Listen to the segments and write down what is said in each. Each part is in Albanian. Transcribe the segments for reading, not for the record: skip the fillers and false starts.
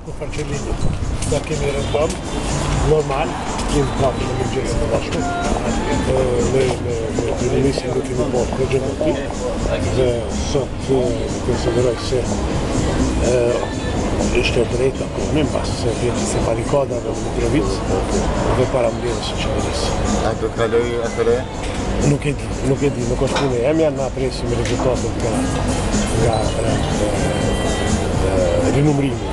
në Farqelinit, da kemi rëndëm, normal, kemi kafë në mëngjesit të bashku, me kryeministrin do kemi bërë progjekt të tij, dhe sot konsideroj se ishte drejta kohë mbas vjetës së barikadave në Mitrovic dhe parambledhjes së qeverisë. A do të kaloj atëre? Nuk e di, nuk është punë e emja, na presim rezultatet nga rinumrimi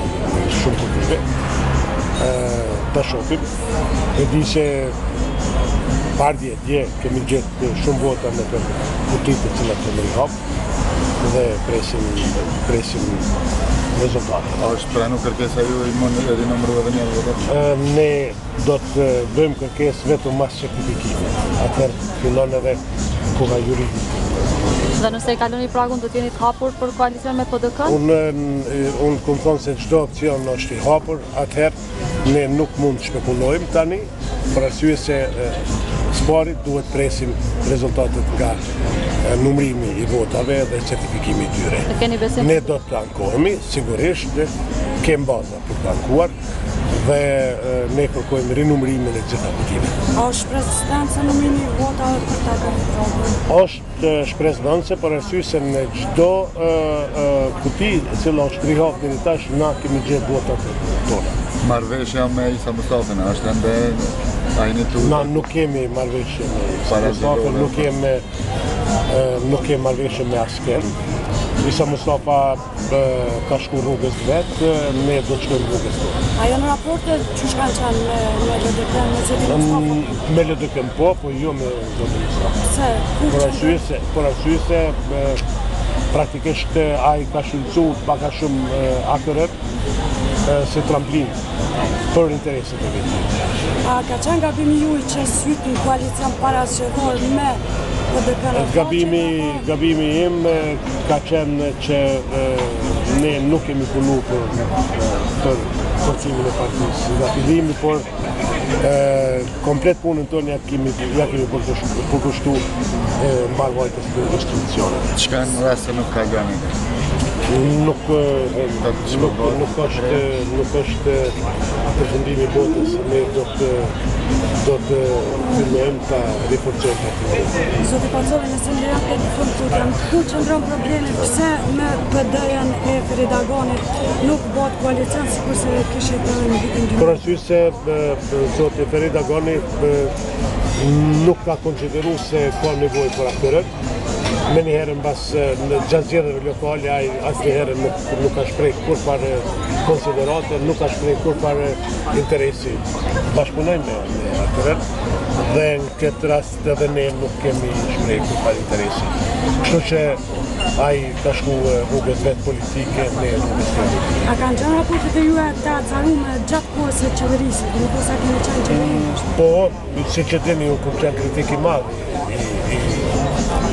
shumë pozitive. Ta shohim. E di se dje kemi gjetë shumë vota në për kutitë të cilat kemi hapur dhe presim rezultate. A është pranu kërkesa ju e rinumru edhe një votat? Ne do të bëjmë kërkesë vetëm mas certifikimit. Atëherë fillon edhe koha juridike. Dhe nëse e kaloni pragun, do t'jeni të hapur për koalicion me PDK-n? Unë këmë thonë se çdo opcion është i hapur, atëherë ne nuk mund të shpekulojmë tani, për arsye se s'pari duhet presim rezultatet nga numrimi i votave dhe certifikimi i tyre. Ne do të ankohemi, sigurisht, kemë baza për të ankuar, dhe ne kërkojmë rinumrimin e gjitha votimeve. A është shpresdhënëse numrimi i votave për ta kontrolluar? Është shpresdhënëse për arsye se në çdo kuti e cila është rihap deri tash na kemi gjetë votat tona. Marrëveshja me Isa Mustafën është ende Na nuk kemi marrëveshje me Isa Mustafën, nuk kemi marrëveshje me asken. Isa Mustafa ka shku rrugës vetë, ne do të shkojmë rrugës tonë. A janë raporte që shkanë qanë me LDK-n, me Zedin Mustafa? Me LDK-n po jo me Zedin Mustafa. Por arsye se praktikisht ai ka shëllcu paka shumë akërët si tramplin për interesit e vetë. A ka qenë gabimi juaj që sytë në koalicion parasqyror me LDK-n? Gabimi im ka qenë që ne nuk kemi punu për forcimin e partisë nga fillimi, por komplet punën tonë ja kemi përkushtu mbarvajtjes të institucioneve. Çka në rast se nuk ka gani? Nuk është përfundimi botës, ne do të fillojmë ta riforcojmë atë. Zoti Pacoli, nëse ndërja këtë fund tutje, ku qëndron problemi, pse me PD-n e Feridagonit nuk bëhet koalicion sikurse kishte bërë në vitin 2000? Për arsye se zoti Feridagoni nuk ka konsideruar se ka nevojë për aktërët. Me njëherë në gjatë zgjedhjeve lokale ai asnjëherë nuk ka shpreh kurfare konsiderate, nuk ka shpreh kurfare interesi. Bashkëpunojmë me aktërët dhe në këtë rast edhe ne nuk kemi shpreh kurfare interesi. Kështu që ai ka shku rrugës vetë politike, ne rrugës politike. A kanë qenë raportet e juaja të acaruara gjatë kohës së qeverisë, nuk sa kemi qenë qeveri? Po, siç e dini, u kam qenë kritik i madh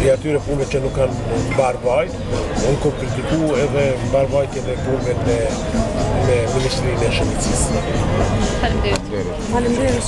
i atyre punëve që nuk kanë mbarvajt. Unë kom kritiku edhe mbarvajtjen e punëve me Ministrinë e Shëndetësisë. Faleminderit. Faleminderit.